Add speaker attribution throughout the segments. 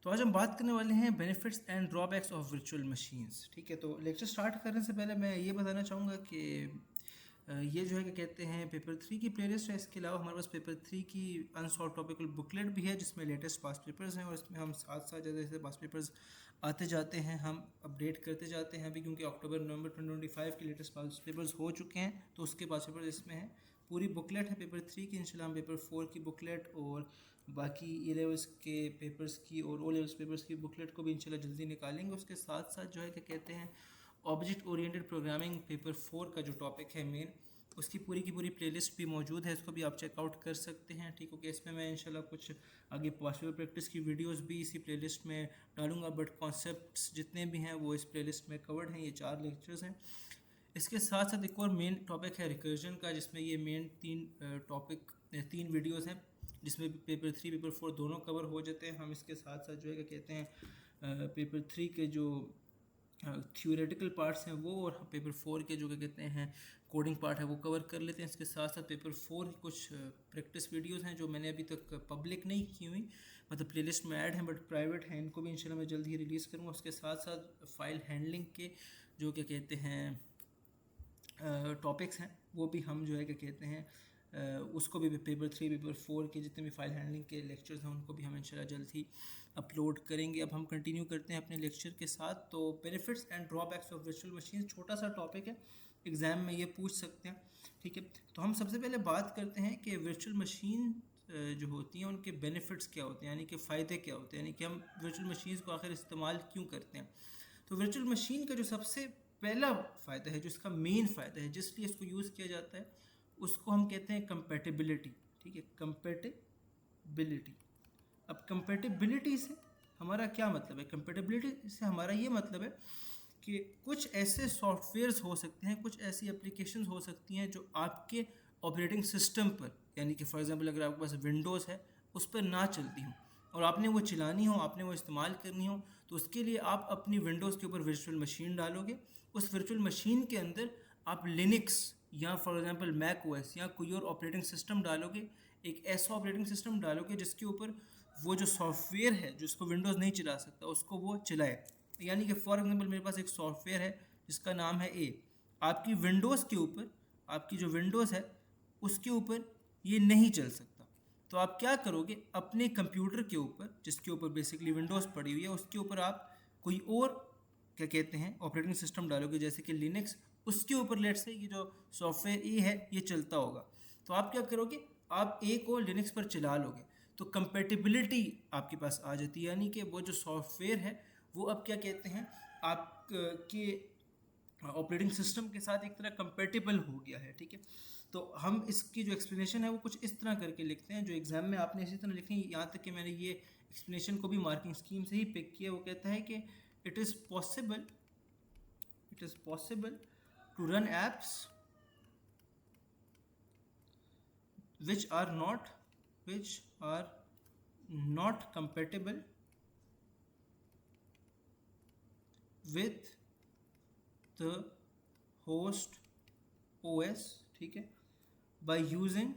Speaker 1: तो आज हम बात करने वाले हैं benefits and drawbacks of virtual machines. ठीक है, तो लेक्चर स्टार्ट करने से पहले मैं ये बताना चाहूँगा कि ये जो है क्या कहते हैं पेपर 3 की प्लेलिस्ट है। इसके अलावा हमारे पास पेपर 3 की अनसॉल्व टॉपिकल बुकलेट भी है जिसमें लेटेस्ट पास्ट पेपर्स हैं और इसमें हम साथ साथ जैसे जैसे पास्ट पेपर्स आते जाते हैं हम अपडेट करते जाते हैं। अभी क्योंकि अक्टूबर नवंबर 2025 के लेटेस्ट पास्ट पेपर्स हो चुके हैं तो उसके पास्ट पेपर्स इसमें हैं। पूरी बुकलेट है पेपर 3 की। इंशाल्लाह हम पेपर 4 की बुकलेट और बाकी ए लेवल्स के पेपर्स की और ओ लेवल्स पेपर्स की बुकलेट को भी इंशाल्लाह जल्दी निकालेंगे। उसके साथ साथ जो है क्या कहते हैं ऑब्जेक्ट ओरिएंटेड प्रोग्रामिंग पेपर 4 का जो टॉपिक है मेन, उसकी पूरी की पूरी प्लेलिस्ट भी मौजूद है, इसको भी आप चेकआउट कर सकते हैं। ठीक हो गया, इसमें मैं इंशाल्लाह कुछ आगे पॉसिबल प्रैक्टिस की वीडियोस भी इसी प्लेलिस्ट में डालूंगा, बट कॉन्सेप्ट्स जितने भी हैं वो इस प्लेलिस्ट में कवर्ड हैं। ये 4 लेक्चर्स हैं। इसके साथ साथ एक और मेन टॉपिक है रिकर्जन का, जिसमें ये मेन 3 वीडियोस हैं जिसमें पेपर 3 पेपर 4 दोनों कवर हो जाते हैं। हम इसके साथ साथ जो है क्या कहते हैं पेपर 3 के जो थ्योरेटिकल पार्ट्स हैं वो और पेपर 4 के जो क्या कहते हैं कोडिंग पार्ट है वो कवर कर लेते हैं। इसके साथ साथ पेपर 4 की कुछ प्रैक्टिस वीडियोस हैं जो मैंने अभी तक पब्लिक नहीं की हुई, मतलब प्लेलिस्ट में ऐड हैं बट प्राइवेट हैं। इनको भी इंशाल्लाह मैं जल्द ही रिलीज़ करूँगा। उसके साथ साथ फाइल हैंडलिंग के जो क्या कहते हैं टॉपिक्स हैं वो भी हम जो है क्या कहते हैं उसको भी पेपर 3 पेपर 4 के जितने भी फाइल हैंडलिंग के लेक्चर्स हैं उनको भी हम इंशाल्लाह जल्द ही अपलोड करेंगे। अब हम कंटिन्यू करते हैं अपने लेक्चर के साथ। तो benefits and drawbacks of virtual machine छोटा सा टॉपिक है, एग्ज़ाम में ये पूछ सकते हैं। ठीक है, तो हम सबसे पहले बात करते हैं कि वर्चुअल मशीन जो होती हैं उनके बेनिफिट्स क्या होते हैं, यानी कि फ़ायदे क्या होते हैं, यानी कि हम वर्चुअल मशीन्स को आखिर इस्तेमाल क्यों करते हैं। तो वर्चुअल मशीन का जो सबसे पहला फ़ायदा है, जो इसका मेन फ़ायदा है जिसलिए इसको यूज़ किया जाता है, उसको हम कहते हैं कंपैटिबिलिटी। ठीक है, कंपैटिबिलिटी। अब कंपैटिबिलिटी से हमारा क्या मतलब है? कंपैटिबिलिटी से हमारा ये मतलब है कि कुछ ऐसे सॉफ्टवेयर्स हो सकते हैं, कुछ ऐसी एप्लीकेशंस हो सकती हैं जो आपके ऑपरेटिंग सिस्टम पर, यानी कि फॉर एग्जांपल अगर आपके पास विंडोज़ है उस पर ना चलती हो और आपने वो चलानी हो, आपने वो इस्तेमाल करनी हो, तो उसके लिए आप अपनी विंडोज़ के ऊपर वर्चुअल मशीन डालोगे। उस वर्चुअल मशीन के अंदर आप लिनक्स या फॉर एग्जांपल मैक ओएस या कोई और ऑपरेटिंग सिस्टम डालोगे, एक ऐसा ऑपरेटिंग सिस्टम डालोगे जिसके ऊपर वो जो सॉफ्टवेयर है जिसको विंडोज़ नहीं चला सकता उसको वो चलाए। यानी कि फॉर एग्जांपल मेरे पास एक सॉफ्टवेयर है जिसका नाम है ए, आपकी विंडोज़ के ऊपर, आपकी जो विंडोज़ है उसके ऊपर ये नहीं चल सकता। तो आप क्या करोगे, अपने कंप्यूटर के ऊपर जिसके ऊपर बेसिकली विंडोज़ पड़ी हुई है उसके ऊपर आप कोई और क्या कहते हैं ऑपरेटिंग सिस्टम डालोगे जैसे कि लिनक्स, उसके ऊपर लेट से ये जो सॉफ्टवेयर ए है ये चलता होगा। तो आप क्या करोगे, आप ए को लिनक्स पर चला लोगे, तो कंपैटिबिलिटी आपके पास आ जाती है, यानी कि वो जो सॉफ्टवेयर है वो अब क्या कहते हैं आप के ऑपरेटिंग सिस्टम के साथ एक तरह कंपेटेबल हो गया है। ठीक है, तो हम इसकी जो एक्सप्लेनेशन है वो कुछ इस तरह करके लिखते हैं जो एग्जाम में आपने इसी तरह लिखनी है। यहाँ तक कि मैंने ये एक्सप्लेनेशन को भी मार्किंग स्कीम से ही पिक किया। वो कहता है कि it is possible to run apps which are not compatible with the host OS, ठीक है, by using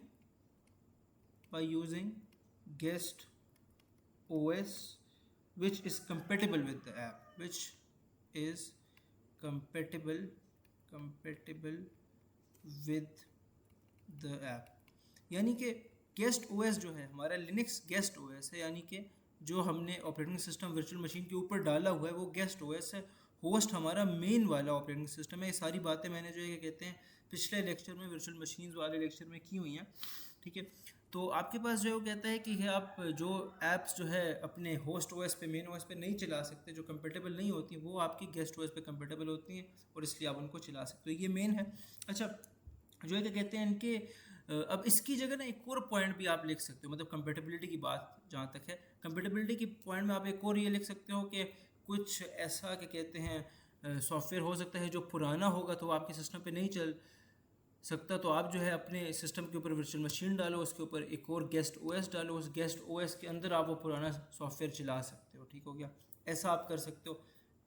Speaker 1: guest OS which is compatible with the app, which is compatible with the app। यानी कि guest OS जो है हमारा Linux guest OS है, यानी कि जो हमने ऑपरेटिंग सिस्टम वर्चुअल मशीन के ऊपर डाला हुआ है वो गेस्ट ओएस है, होस्ट हमारा मेन वाला ऑपरेटिंग सिस्टम है। ये सारी बातें मैंने जो है कहते हैं पिछले लेक्चर में वर्चुअल मशीन्स वाले लेक्चर में की हुई हैं। ठीक है, तो आपके पास जो है वो कहता है कि आप जो ऐप्स जो है अपने होस्ट ओएस पे मेन ओएस पे नहीं चला सकते, जो कंपेटेबल नहीं होती, वो आपकी गेस्ट ओएस पे कंपेटेबल होती हैं और इसलिए आप उनको चला सकते हो। ये मेन है। अच्छा, जो है क्या कहते हैं इनके अब इसकी जगह ना एक और पॉइंट भी आप लिख सकते हो, मतलब कंपेटेबिलिटी की बात जहाँ तक है, कंपेटेबिलिटी की पॉइंट में आप एक और ये लिख सकते हो कि कुछ ऐसा क्या कहते हैं सॉफ्टवेयर हो सकता है जो पुराना होगा तो आपके सिस्टम पे नहीं चल सकता, तो आप जो है अपने सिस्टम के ऊपर वर्चुअल मशीन डालो, उसके ऊपर एक और गेस्ट ओएस डालो, उस गेस्ट ओएस के अंदर आप वो पुराना सॉफ्टवेयर चला सकते हो। ठीक हो गया, ऐसा आप कर सकते हो।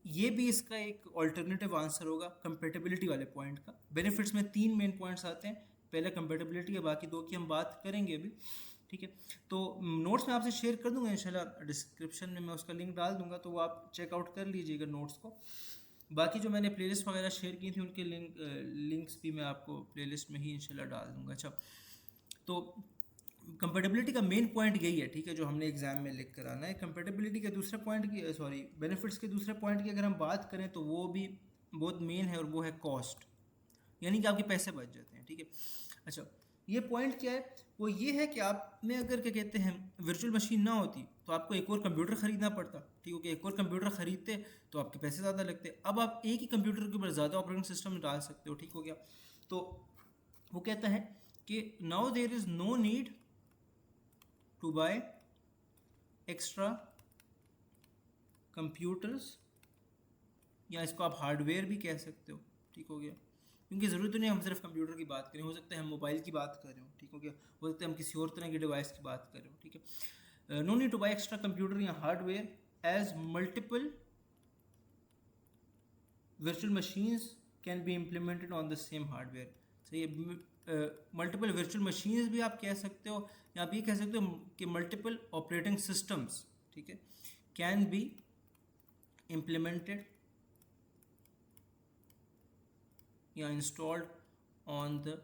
Speaker 1: ये भी इसका एक ऑल्टरनेटिव आंसर होगा कंपेटेबिलिटी वाले पॉइंट का। बेनिफिट्स में 3 मेन पॉइंट्स आते हैं, पहले कंपेटेबिलिटी है, बाकी 2 की हम बात करेंगे अभी। ठीक है। तो नोट्स मैं आपसे शेयर कर दूंगा इंशाल्लाह, डिस्क्रिप्शन में मैं उसका लिंक डाल दूंगा, तो वो आप चेकआउट कर लीजिएगा नोट्स को। बाकी जो मैंने प्लेलिस्ट वगैरह शेयर की थी उनके लिंक्स भी मैं आपको प्लेलिस्ट में ही इंशाल्लाह डाल दूंगा। अच्छा, तो कंपेटेबिलिटी का मेन पॉइंट यही है, ठीक है, जो हमने एग्जाम में लिख कर आना है। कंपेटेबिलिटी के दूसरे पॉइंट की, सॉरी, बेनिफिट्स के दूसरे पॉइंट की अगर हम बात करें तो वो भी बहुत मेन है, और वो है कॉस्ट, यानी कि आपके पैसे बच जाते हैं, ठीक है। अच्छा, ये पॉइंट क्या है, वो ये है कि आप में अगर क्या कहते हैं वर्चुअल मशीन ना होती तो आपको एक और कंप्यूटर ख़रीदना पड़ता, ठीक है, कि एक और कंप्यूटर ख़रीदते तो आपके पैसे ज़्यादा लगते। अब आप एक ही कंप्यूटर के ऊपर ज़्यादा ऑपरेटिंग सिस्टम डाल सकते हो, ठीक हो गया। तो वो कहता है कि now there is no need to buy extra computers, या इसको आप हार्डवेयर भी कह सकते हो, ठीक हो गया, क्योंकि ज़रूरत तो नहीं हम सिर्फ कंप्यूटर की बात करें, हो सकता है हम मोबाइल की बात कर रहे हो, ठीक हो गया, हो सकता है हम किसी और तरह की डिवाइस की बात कर रहे हो, ठीक है। No need to buy extra computer या hardware as multiple virtual machines can be implemented on the same hardware. सही है, मल्टीपल वर्चुअल मशीन्स भी आप कह सकते हो, या आप ये कह सकते हो कि मल्टीपल ऑपरेटिंग सिस्टम्स, ठीक है, कैन बी इम्प्लीमेंटेड या installed on the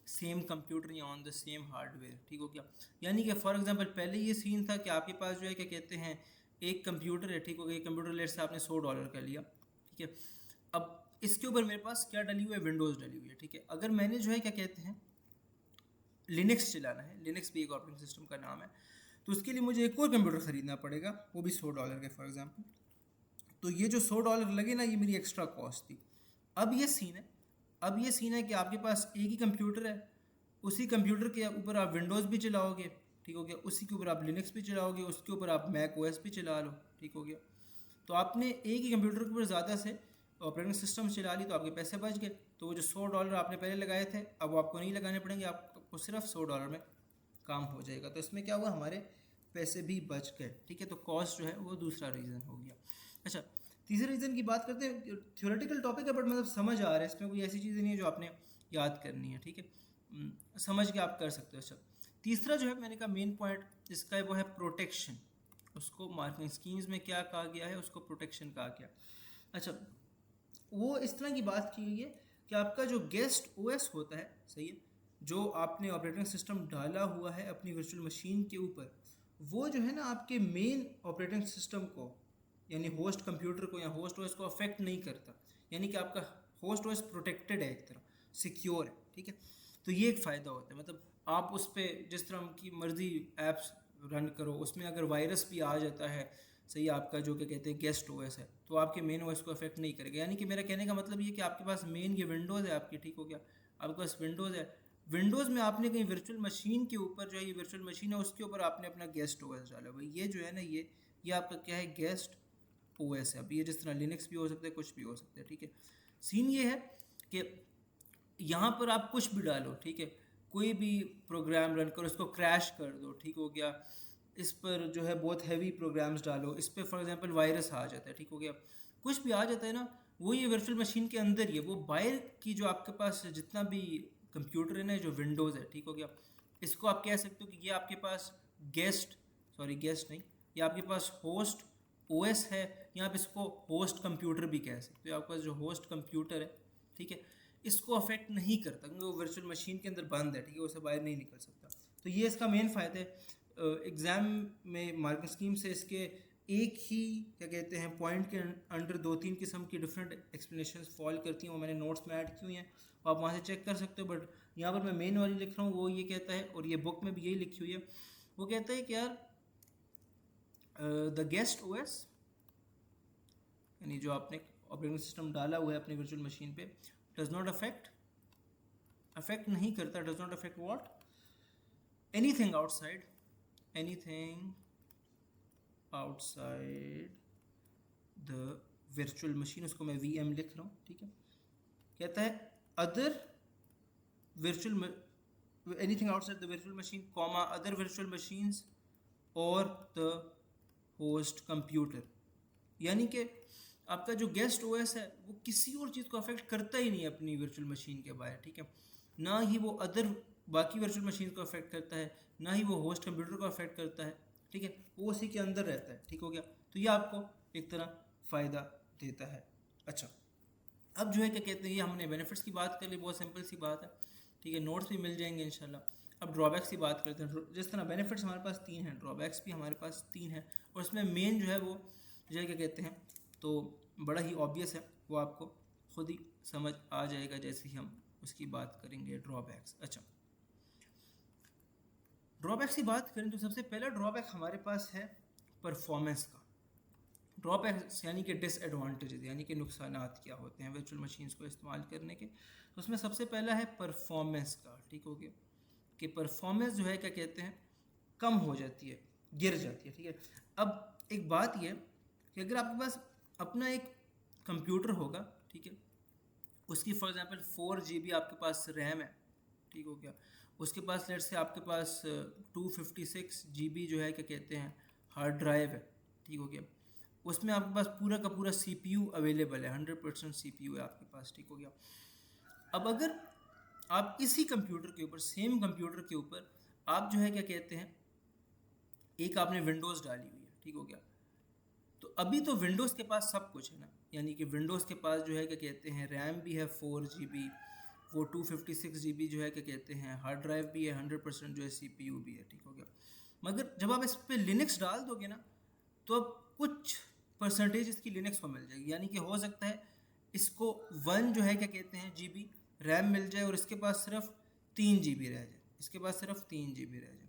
Speaker 1: same computer या ऑन द सेम हार्डवेयर, ठीक हो गया। यानी कि फॉर एग्जांपल पहले ये सीन था कि आपके पास जो है क्या कहते हैं एक कंप्यूटर है, ठीक हो गया, एक कंप्यूटर लेट से आपने $100 का लिया, ठीक है। अब इसके ऊपर मेरे पास क्या डली हुई है, विंडोज़ डली हुई है, ठीक है। अगर मैंने जो है क्या कहते हैं लिनक्स चलाना है, लिनक्स भी एक ऑपरेटिंग सिस्टम का नाम है, तो उसके लिए मुझे एक और कंप्यूटर ख़रीदना पड़ेगा, वो भी $100 के फॉर एग्जांपल। तो ये जो $100 लगे ना, ये मेरी एक्स्ट्रा कॉस्ट थी। अब ये सीन है, अब ये सीन है कि आपके पास एक ही कंप्यूटर है, उसी कंप्यूटर के ऊपर आप विंडोज़ भी चलाओगे, ठीक हो गया, उसी के ऊपर आप लिनक्स भी चलाओगे, उसके ऊपर आप मैक ओएस भी चला लो, ठीक हो गया। तो आपने एक ही कंप्यूटर के ऊपर ज़्यादा से ऑपरेटिंग सिस्टम चला ली, तो आपके पैसे बच गए। तो वो जो $100 आपने पहले लगाए थे अब वो आपको नहीं लगाने पड़ेंगे, आपको सिर्फ $100 में काम हो जाएगा। तो इसमें क्या हुआ, हमारे पैसे भी बच गए, ठीक है। तो कॉस्ट जो है वो दूसरा रीज़न हो गया। अच्छा, तीसरे रीज़न की बात करते हैं। थ्योरेटिकल टॉपिक है बट मतलब समझ आ रहा है, इसमें कोई ऐसी चीज़ नहीं है जो आपने याद करनी है, ठीक है, समझ के आप कर सकते हो। अच्छा, तीसरा जो है मैंने कहा मेन पॉइंट इसका है वो है प्रोटेक्शन। उसको मार्केटिंग स्कीम्स में क्या कहा गया है, उसको प्रोटेक्शन कहा गया। अच्छा, वो इस तरह की बात की गई है कि आपका जो गेस्ट ओएस होता है, सही है, जो आपने ऑपरेटिंग सिस्टम डाला हुआ है अपनी वर्चुअल मशीन के ऊपर, वो जो है ना आपके मेन ऑपरेटिंग सिस्टम को यानी होस्ट कंप्यूटर को या होस्ट ओएस को अफेक्ट नहीं करता, यानी कि आपका होस्ट ओएस प्रोटेक्टेड है, एक तरह सिक्योर है, ठीक है। तो ये एक फ़ायदा होता है, मतलब आप उस पर जिस तरह की मर्ज़ी ऐप्स रन करो, उसमें अगर वायरस भी आ जाता है, सही, आपका जो क्या कहते हैं गेस्ट ओएस है, तो आपके मेन ओएस को अफेक्ट नहीं करेगा। यानी कि मेरा कहने का मतलब ये कि आपके पास मेन ये विंडोज़ है आपकी, ठीक हो गया, आपके पास विंडोज़ है, विंडोज़ में आपने कहीं वर्चुअल मशीन के ऊपर जो है ये वर्चुअल मशीन है उसके ऊपर आपने अपना गेस्ट ओएस डाला भाई, ये जो है ना ये आपका क्या है, गेस्ट ओएस है। अब ये जिस तरह लिनक्स भी हो सकता है, कुछ भी हो सकता है, ठीक है। सीन ये है कि यहाँ पर आप कुछ भी डालो, ठीक है, कोई भी प्रोग्राम रन करो, इसको क्रैश कर दो, ठीक हो गया, इस पर जो है बहुत हैवी प्रोग्राम्स डालो, इस पर फॉर एग्जांपल वायरस आ जाता है, ठीक हो गया, कुछ भी आ जाता है ना, वो ये वर्चुअल मशीन के अंदर ही है, वो बाहर की जो आपके पास जितना भी कंप्यूटर है ना, जो विंडोज़ है, ठीक हो गया, इसको आप कह सकते हो कि ये आपके पास गेस्ट नहीं, ये आपके पास होस्ट ओएस है, या आप इसको होस्ट कंप्यूटर भी कह सकते हो। आपके पास जो होस्ट कंप्यूटर है, ठीक है, इसको अफेक्ट नहीं करता क्योंकि वो वर्चुअल मशीन के अंदर बंद है, ठीक है, उससे बाहर नहीं निकल सकता। तो ये इसका मेन फ़ायदा है। एग्ज़ाम में मार्किंग स्कीम से इसके एक ही क्या कहते हैं पॉइंट के अंडर 2-3 किस्म की डिफरेंट एक्सप्लेनेशन फॉल करती हैं, वो मैंने नोट्स में ऐड की हुई हैं, आप वहाँ से चेक कर सकते हो। बट यहाँ पर मैं मेन वाली लिख रहा हूँ, वो ये कहता है, और ये बुक में भी यही लिखी हुई है, वो कहता है कि यार द गेस्ट ओएस, यानी जो आपने ऑपरेटिंग सिस्टम डाला हुआ है अपनी वर्चुअल मशीन पे, डज नॉट अफेक्ट नहीं करता, does not affect what, anything outside the virtual machine, उसको मैं VM लिख रहा हूँ, ठीक है। कहता है other virtual anything outside the virtual machine comma other virtual machines और द होस्ट कंप्यूटर, यानी कि आपका जो गेस्ट ओएस है वो किसी और चीज़ को अफेक्ट करता ही नहीं है अपनी वर्चुअल मशीन के बाहर, ठीक है, ना ही वो अदर बाकी वर्चुअल मशीन को अफेक्ट करता है, ना ही वो होस्ट कंप्यूटर को अफेक्ट करता है, ठीक है, वो उसी के अंदर रहता है, ठीक हो गया। तो ये आपको एक तरह फ़ायदा देता है। अच्छा, अब जो है क्या कहते हैं, ये हमने बेनिफिट्स की बात कर ली, बहुत सिंपल सी बात है, ठीक है, नोट्स भी मिल जाएंगे इंशाल्लाह। अब ड्रॉबैक्स की बात करते हैं। जिस तरह बेनिफिट्स हमारे पास 3 हैं, ड्रॉबैक्स भी हमारे पास 3 हैं, और उसमें मेन जो है वो जो है क्या कहते हैं, तो बड़ा ही ऑब्वियस है, वो आपको खुद ही समझ आ जाएगा जैसे ही हम उसकी बात करेंगे, ड्रॉबैक्स। अच्छा, ड्रॉबैक्स की बात करें तो सबसे पहला ड्रॉबैक हमारे पास है परफॉर्मेंस का। ड्रॉबैक्स यानी कि डिसएडवांटेजेस, यानी कि नुकसानात क्या होते हैं वर्चुअल मशीन्स को इस्तेमाल करने के। तो उसमें सबसे पहला है परफॉर्मेंस का, ठीक हो गया, कि परफॉर्मेंस जो है क्या कहते हैं कम हो जाती है, गिर जाती है, ठीक है। अब एक बात यह कि अगर आपके पास अपना एक कंप्यूटर होगा, ठीक है, उसकी फॉर एग्जांपल 4 GB आपके पास रैम है, ठीक हो गया, उसके पास लेट से आपके पास 256 GB जो है क्या कहते हैं हार्ड ड्राइव है, ठीक हो गया, उसमें आपके पास पूरा का पूरा CPU अवेलेबल है, 100% CPU है आपके पास, ठीक हो गया। अब अगर आप इसी कंप्यूटर के ऊपर, सेम कंप्यूटर के ऊपर आप जो है क्या कहते हैं एक आपने विंडोज़ डाली हुई है, ठीक हो गया, तो अभी तो विंडोज़ के पास सब कुछ है ना, यानी कि विंडोज़ के पास जो है क्या कहते हैं रैम भी है 4 GB, वो 256 GB जो है क्या कहते हैं हार्ड ड्राइव भी है, 100% जो है CPU भी है, ठीक हो गया। मगर जब आप इस पर लिनक्स डाल दोगे ना, तो अब कुछ परसेंटेज इसकी लिनक्स को मिल जाएगी, यानी कि हो सकता है इसको 1 जो है क्या कहते हैं GB रैम मिल जाए और इसके पास सिर्फ 3 GB रह जाए, इसके पास सिर्फ 3 GB रह जाए।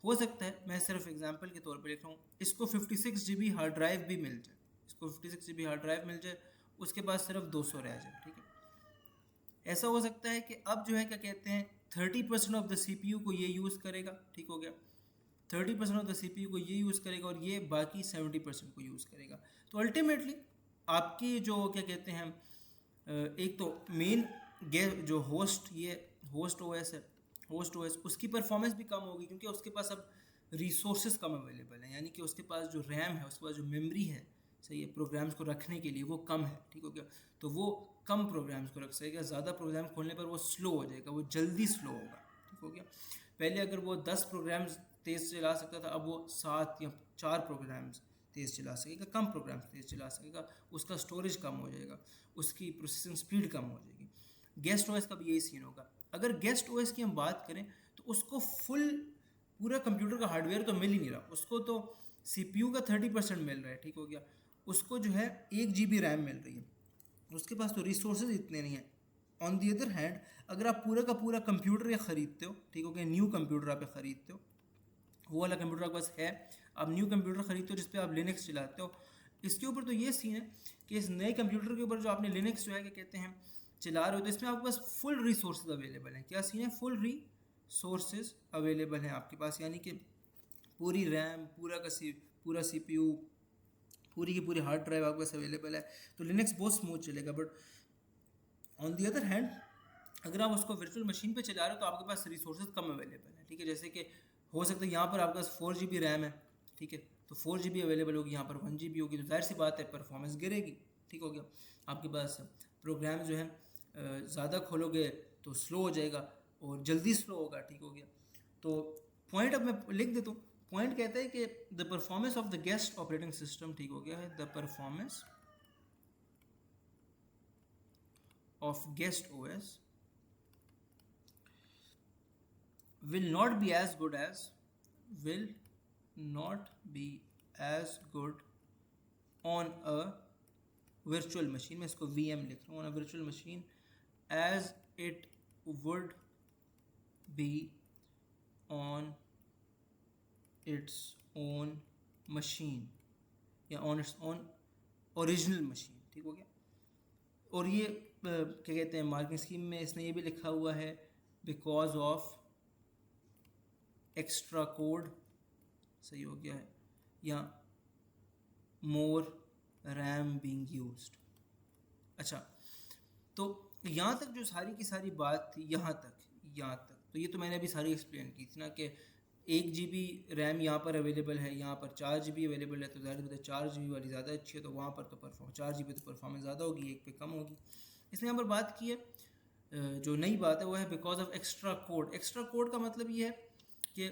Speaker 1: हो सकता है, मैं सिर्फ एग्जांपल के तौर पर लिख रहा हूँ, इसको 56 GB हार्ड ड्राइव भी मिल जाए, इसको 56 GB हार्ड ड्राइव मिल जाए, उसके पास सिर्फ 200 रह जाए, ठीक है। ऐसा हो सकता है कि अब जो है क्या कहते हैं 30% ऑफ द CPU को ये यूज़ करेगा, ठीक हो गया, 30% ऑफ द CPU को ये यूज़ करेगा और ये बाकी 70% को यूज़ करेगा। तो अल्टीमेटली आपकी जो क्या कहते हैं एक तो मेन जो होस्ट, ये होस्ट OS है, होस्ट OS उसकी परफॉर्मेंस भी कम होगी, क्योंकि उसके पास अब रिसोर्सेज कम अवेलेबल हैं, यानी कि उसके पास जो रैम है, उसके पास जो मेमोरी है, सही है, प्रोग्राम्स को रखने के लिए वो कम है, ठीक हो गया। तो वो कम प्रोग्राम्स को रख सकेगा, ज़्यादा प्रोग्राम खोलने पर वो स्लो हो जाएगा, वो जल्दी स्लो होगा, ठीक हो गया। पहले अगर वो 10 प्रोग्राम्स तेज़ चला सकता था, अब वो 7 या 4 प्रोग्राम्स तेज़ चला सकेगा, कम प्रोग्राम्स तेज़ चला सकेगा, उसका स्टोरेज कम हो जाएगा, उसकी प्रोसेसिंग स्पीड कम हो जाएगी। गेस्ट OS का भी यही सीन होगा। अगर गेस्ट OS की हम बात करें तो उसको फुल पूरा कंप्यूटर का हार्डवेयर तो मिल ही नहीं रहा, उसको तो CPU का 30% मिल रहा है, ठीक हो गया, उसको जो है 1 GB रैम मिल रही है, उसके पास तो रिसोर्सेज इतने नहीं हैं। ऑन दी अदर हैंड अगर आप पूरा का पूरा कंप्यूटर या ख़रीदते हो, ठीक हो गया, न्यू कंप्यूटर आप ख़रीदते हो, वो वाला कंप्यूटर आपके पास है, आप न्यू कंप्यूटर ख़रीदते हो जिस पे आप लिनक्स चलाते हो, इसके ऊपर तो ये सीन है कि इस नए कंप्यूटर के ऊपर जो आपने लिनक्स जो है क्या कहते हैं चला रहे हो, तो इसमें आपके पास फुल रिसोर्सेज अवेलेबल हैं। क्या सीन है, फुल रिसोर्सेज अवेलेबल हैं आपके पास, यानी कि पूरी रैम, पूरा CPU, पूरी की पूरी हार्ड ड्राइव आपके पास अवेलेबल है, तो लिनक्स बहुत स्मूथ चलेगा। But on the other hand अगर आप उसको वर्चुअल मशीन पे चला रहे हो तो आपके पास रिसोर्सेज कम अवेलेबल है, ठीक है। जैसे कि हो सकता है यहाँ पर आपके पास 4 GB रैम है, ठीक है, तो 4 GB अवेलेबल होगी, यहाँ पर 1 GB होगी, तो जाहिर सी बात है परफॉर्मेंस गिरेगी, ठीक हो गया। आपके पास प्रोग्राम जो है ज़्यादा खोलोगे तो स्लो हो जाएगा और जल्दी स्लो होगा, ठीक हो गया। तो पॉइंट अब मैं लिख देता हूँ, पॉइंट कहता है कि the performance of the guest operating system, ठीक हो गया है, the performance of guest OS will not be as good as on a virtual machine, मैं इसको VM लिख रहा हूँ, on a virtual machine as it would be on its own machine या on its own original machine, ठीक हो गया। और ये क्या कहते हैं मार्किंग स्कीम में इसने ये भी लिखा हुआ है बिकॉज ऑफ एक्स्ट्रा कोड, सही हो गया है, या मोर रैम बीइंग यूज्ड। अच्छा, तो यहाँ तक जो सारी की सारी बात थी, यहाँ तक तो ये तो मैंने अभी सारी एक्सप्लेन की थी ना कि 1 GB रैम यहाँ पर अवेलेबल है, यहाँ पर 4 GB अवेलेबल है, तो ज़ाहिर बात है 4 GB वाली ज़्यादा अच्छी है, तो वहाँ पर तो 4 GB तो परफॉर्मेंस ज़्यादा होगी, एक पे कम होगी। इसने यहाँ पर बात की है जो नई बात है वो है because of extra code. Extra code का मतलब ये है कि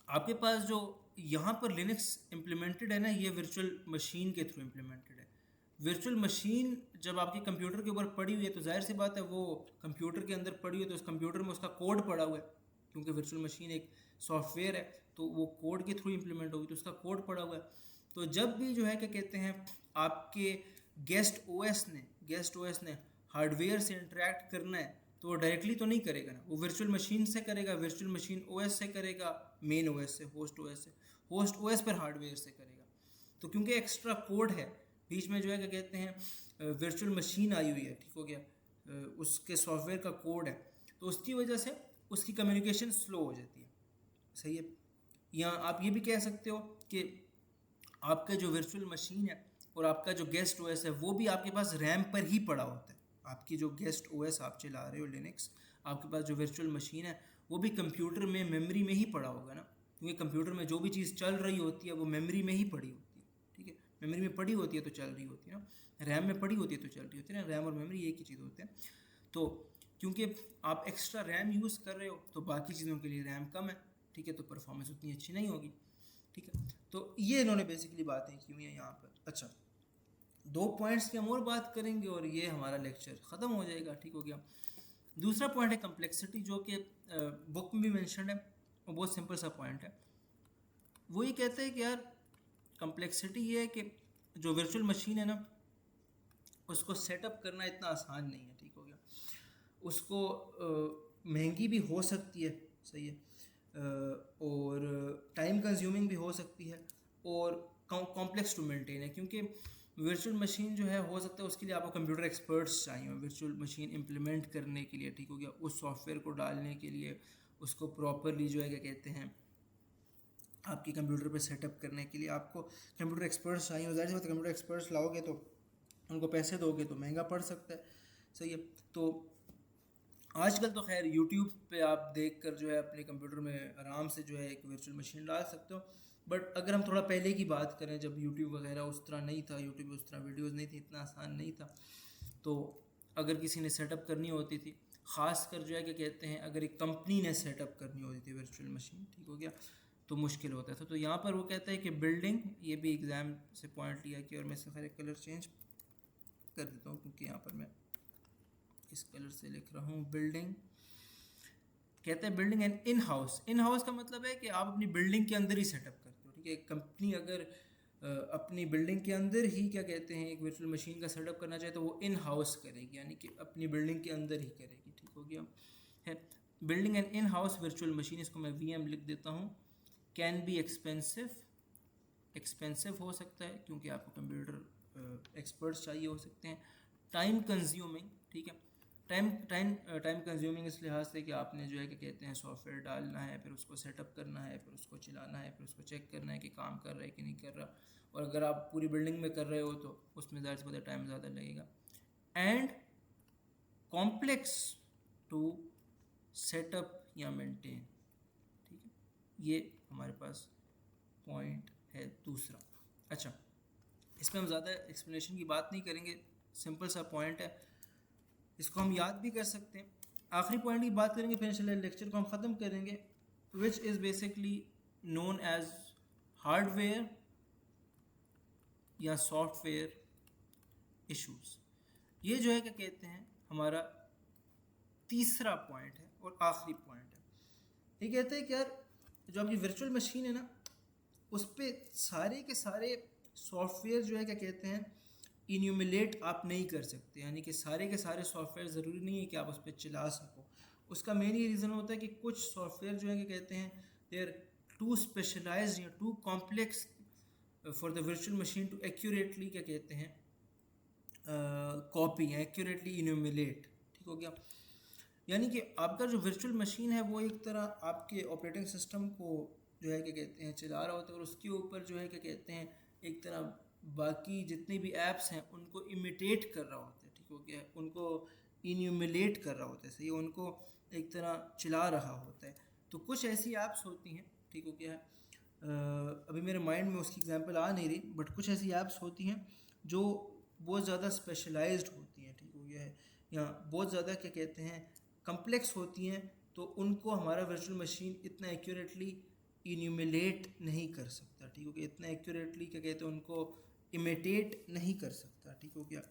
Speaker 1: आपके पास जो यहाँ पर लिनक्स इम्प्लीमेंटेड है ना, ये वर्चुअल मशीन के थ्रू इम्प्लीमेंटेड है। वर्चुअल मशीन जब आपके कंप्यूटर के ऊपर पड़ी हुई है तो जाहिर सी बात है वो कंप्यूटर के अंदर पड़ी हुई है, तो उस कंप्यूटर में उसका कोड पड़ा हुआ है, क्योंकि वर्चुअल मशीन एक सॉफ्टवेयर है तो वो कोड के थ्रू इम्प्लीमेंट होगी, तो उसका कोड पड़ा हुआ है। तो जब भी जो है क्या कहते हैं आपके गेस्ट ओएस ने हार्डवेयर से इंटरेक्ट करना है तो वो डायरेक्टली तो नहीं करेगा ना, वो वर्चुअल मशीन से करेगा, वर्चुअल मशीन ओएस से करेगा, मेन ओएस से, होस्ट ओएस पर हार्डवेयर से करेगा। तो क्योंकि एक्स्ट्रा कोड है बीच में जो है क्या कहते हैं वर्चुअल मशीन आई हुई है, ठीक हो गया, उसके सॉफ्टवेयर का कोड है, तो उसकी वजह से उसकी कम्युनिकेशन स्लो हो जाती है। सही है। या आप ये भी कह सकते हो कि आपका जो वर्चुअल मशीन है और आपका जो गेस्ट ओएस है वो भी आपके पास रैम पर ही पड़ा होता है। आपकी जो गेस्ट ओएस आप चला रहे हो लिनक्स, आपके पास जो वर्चुअल मशीन है वो भी कंप्यूटर में मेमोरी में ही पड़ा होगा ना, क्योंकि कंप्यूटर में जो भी चीज़ चल रही होती है वो मेमोरी में ही पड़ी होती है। ठीक है, मेमोरी में पड़ी होती है तो चल रही होती है ना, रैम में पड़ी होती है तो चल रही होती है ना, रैम और मेमोरी एक ही चीज़ होते हैं। तो क्योंकि आप एक्स्ट्रा रैम यूज़ कर रहे हो तो बाकी चीज़ों के लिए रैम कम है, ठीक है, तो परफॉर्मेंस उतनी अच्छी नहीं होगी। ठीक है, तो ये इन्होंने बेसिकली बातें की हुई हैं यहाँ पर। अच्छा, 2 पॉइंट्स की हम और बात करेंगे और ये हमारा लेक्चर ख़त्म हो जाएगा। ठीक हो गया। दूसरा पॉइंट है कम्प्लेक्सिटी, जो कि बुक में भी मेंशन है और बहुत सिंपल सा पॉइंट है। वो ये कहते हैं कि यार कम्प्लेक्सिटी ये है कि जो वर्चुअल मशीन है ना उसको सेटअप करना इतना आसान नहीं है। ठीक हो गया, उसको महंगी भी हो सकती है, सही है, और टाइम कंज्यूमिंग भी हो सकती है और कॉम्प्लेक्स टू मेंटेन है, क्योंकि वर्चुअल मशीन जो है हो सकता है उसके लिए आपको कंप्यूटर एक्सपर्ट्स चाहिए वर्चुअल मशीन इम्प्लीमेंट करने के लिए। ठीक हो गया, उस सॉफ्टवेयर को डालने के लिए, उसको प्रॉपरली जो है क्या कहते हैं आपके कंप्यूटर पे सेटअप करने के लिए आपको कंप्यूटर एक्सपर्ट्स चाहिए। और जाहिर सी बात है कंप्यूटर एक्सपर्ट्स लाओगे तो उनको पैसे दोगे तो महंगा पड़ सकता है। सही है। तो आजकल तो खैर यूट्यूब पे आप देख कर जो है अपने कंप्यूटर में आराम से जो है एक वर्चुअल मशीन डाल सकते हो। बट अगर हम थोड़ा पहले की बात करें जब यूट्यूब वगैरह उस तरह नहीं था, यूट्यूब उस तरह वीडियोस नहीं थी, इतना आसान नहीं था, तो अगर किसी ने सेटअप करनी होती थी, ख़ास कर जो है क्या कहते हैं अगर एक कंपनी ने सेटअप करनी होती थी वर्चुअल मशीन, ठीक हो गया, तो मुश्किल होता था। तो यहाँ पर वो कहता है कि बिल्डिंग, ये भी एग्ज़ाम से पॉइंट लिया कि, और मैं इसका खैर कलर चेंज कर देता हूँ क्योंकि यहाँ पर मैं इस कलर से लिख रहा हूँ। बिल्डिंग कहते हैं building and in house. In house का मतलब है कि आप अपनी बिल्डिंग के अंदर ही सेटअप करते हो। ठीक है, कंपनी अगर अपनी बिल्डिंग के अंदर ही क्या कहते हैं एक वर्चुअल मशीन का सेटअप करना चाहे तो वो इन हाउस करेगी, यानी कि अपनी बिल्डिंग के अंदर ही करेगी। ठीक हो गया है। Building and in house virtual machine, इसको मैं VM लिख देता हूँ। कैन बी एक्सपेंसिव, एक्सपेंसिव हो सकता है क्योंकि आपको कंप्यूटर एक्सपर्ट्स चाहिए हो सकते हैं। टाइम कंज्यूमिंग, ठीक है, टाइम कंज्यूमिंग इस लिहाज से कि आपने जो है क्या कहते हैं सॉफ्टवेयर डालना है, फिर उसको सेटअप करना है, फिर उसको चलाना है, फिर उसको चेक करना है कि काम कर रहा है कि नहीं कर रहा, और अगर आप पूरी बिल्डिंग में कर रहे हो तो उसमें ज़्यादा से ज़्यादा टाइम ज़्यादा लगेगा। एंड कॉम्प्लेक्स टू सेटअप या मेंटेन, ठीक है, ये हमारे पास पॉइंट है दूसरा। अच्छा, इसमें हम ज़्यादा एक्सप्लेनेशन की बात नहीं करेंगे, सिंपल सा पॉइंट है, इसको हम याद भी कर सकते हैं। आखिरी पॉइंट की बात करेंगे फिर इंशाल्लाह लेक्चर को हम ख़त्म करेंगे, which is basically known as hardware या सॉफ्टवेयर इश्यूज। ये जो है क्या कहते हैं हमारा तीसरा पॉइंट है और आखिरी पॉइंट है। ये कहते हैं कि यार जो आपकी वर्चुअल मशीन है ना उस पर सारे के सारे सॉफ्टवेयर जो है क्या कहते हैं इन्यूमुलेट आप नहीं कर सकते, यानी कि सारे के सारे सॉफ्टवेयर ज़रूरी नहीं है कि आप उस पर चला सको। उसका मेन ये रीज़न होता है कि कुछ सॉफ्टवेयर जो है क्या कहते हैं दे आर टू स्पेशलाइज्ड या too complex for the virtual machine to accurately क्या कहते हैं कॉपी, एक्यूरेटली इन्यूमुलेट। ठीक हो गया, यानी कि आपका जो वर्चुअल मशीन है वो एक तरह आपके ऑपरेटिंग सिस्टम को जो है क्या कहते हैं चला रहा होता है, और उसके ऊपर जो है क्या कहते हैं एक तरह बाकी जितने भी ऐप्स हैं उनको इमिटेट कर रहा होता है। ठीक हो गया, उनको इन्यूमुलेट कर रहा होता है, सही, उनको एक तरह चला रहा होता है। तो कुछ ऐसी ऐप्स होती हैं, ठीक हो गया, अभी मेरे माइंड में उसकी एग्जांपल आ नहीं रही, बट कुछ ऐसी ऐप्स होती हैं जो बहुत ज़्यादा स्पेशलाइज्ड होती हैं। ठीक हो गया है, या बहुत ज़्यादा क्या कहते हैं कम्प्लेक्स होती हैं, तो उनको हमारा वर्चुअल मशीन इतना एक्यूरेटली इन्यूमुलेट नहीं कर सकता, ठीक हो गया, इतना एक्यूरेटली क्या कहते हैं उनको इमिटेट नहीं कर सकता, ठीक हो गया।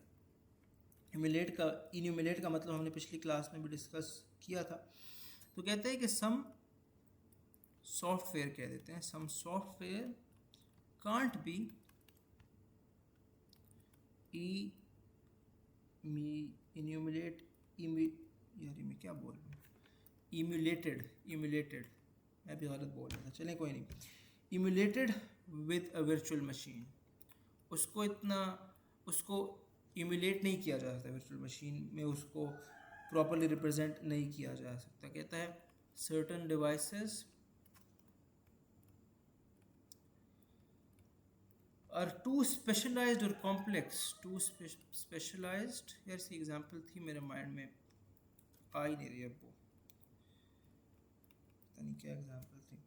Speaker 1: इन्यूमुलेट का मतलब हमने पिछली क्लास में भी डिस्कस किया था। तो कहते हैं कि सम सॉफ्टवेयर कह देते हैं, सम सॉफ्टवेयर कांट बी इन्यूमुलेट यार मैं क्या बोल रहा हूँ, इम्यूलेटेड मैं भी गलत बोल रहा था, चलें कोई नहीं। इम्यूलेटेड विद अ वर्चुअल मशीन, उसको इम्यूलेट नहीं किया जा सकता वर्चुअल मशीन में, उसको प्रॉपरली रिप्रेजेंट नहीं किया जा सकता। कहता है certain devices are too specialised और कॉम्प्लेक्स, टू स्पेशलाइज्ड, यार सी एग्जांपल थी मेरे माइंड में आ ही नहीं रही अब, वो पता नहीं क्या एग्जांपल थी।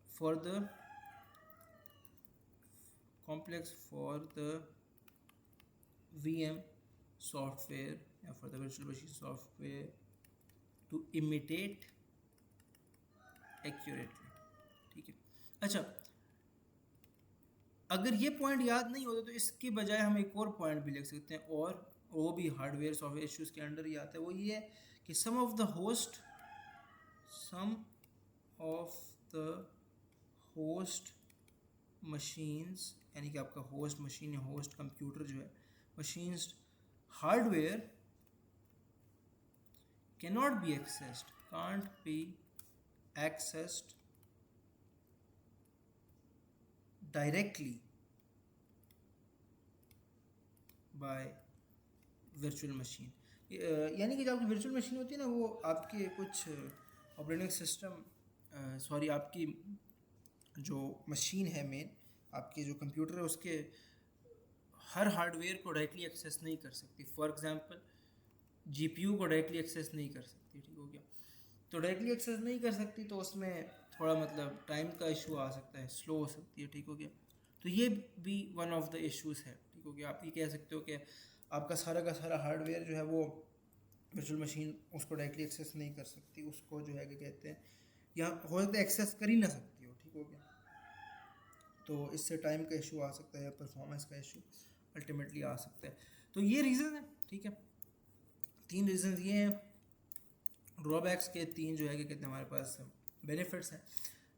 Speaker 1: For the complex for the VM software या for the virtual machine software to imitate accurately, ठीक है। अच्छा, अगर ये पॉइंट याद नहीं होता तो इसके बजाय हम एक और पॉइंट भी लिख सकते हैं, और वो भी हार्डवेयर सॉफ्टवेयर इश्यूज़ के अंडर ही आता है। वो ये है कि सम ऑफ द होस्ट मशीन्स, यानी कि आपका होस्ट मशीन या होस्ट कंप्यूटर जो है, machines hardware cannot be accessed, can't be accessed directly by virtual machine। यानी कि जो आपकी वर्चुअल मशीन होती है ना, वो आपके कुछ ऑपरेटिंग सिस्टम सॉरी आपकी जो मशीन है मेन, आपके जो कंप्यूटर है उसके हर हार्डवेयर को डायरेक्टली एक्सेस नहीं कर सकती। फॉर एग्जांपल GPU को डायरेक्टली एक्सेस नहीं कर सकती, ठीक हो गया। तो डायरेक्टली एक्सेस नहीं कर सकती तो उसमें थोड़ा मतलब टाइम का इशू आ सकता है, स्लो हो सकती है, ठीक हो गया। तो ये भी वन ऑफ द इश्यूज़ है, ठीक हो गया। आप ये कह सकते हो कि आपका सारा का सारा हार्डवेयर जो है वो वर्चुअल मशीन उसको डायरेक्टली एक्सेस नहीं कर सकती, उसको जो है क्या कहते हैं या हो सकता है एक्सेस कर ही ना सकती हो, ठीक हो गया। तो इससे टाइम का इशू आ सकता है, परफॉर्मेंस का इशू अल्टीमेटली आ सकता है। तो ये रीज़न है, ठीक है। 3 रीज़न ये हैं ड्रॉबैक्स के, 3 जो है क्या कहते हैं हमारे पास बेनिफिट्स हैं।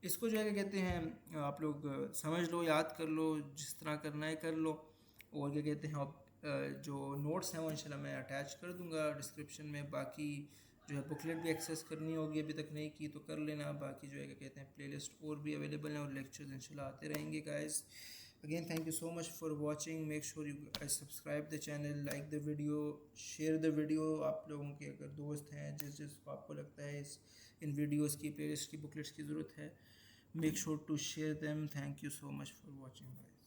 Speaker 1: इसको जो है क्या कहते हैं आप लोग समझ लो, याद कर लो, जिस तरह करना है कर लो। और क्या कहते हैं जो नोट्स हैं वो इंशाल्लाह मैं अटैच कर दूंगा डिस्क्रिप्शन में। बाकी जो है बुकलेट भी एक्सेस करनी होगी, अभी तक नहीं की तो कर लेना। बाकी जो है क्या कहते हैं प्लेलिस्ट और भी अवेलेबल हैं और लेक्चर्स इंशाल्लाह आते रहेंगे guys. Again, thank you so much for watching. Make sure you guys subscribe the channel, like the video, share the video। आप लोगों के अगर दोस्त हैं जिसको आपको लगता है इन वीडियोस की प्लेलिस्ट की बुकलेट्स की ज़रूरत है, make sure to share them. Thank you so much for watching guys.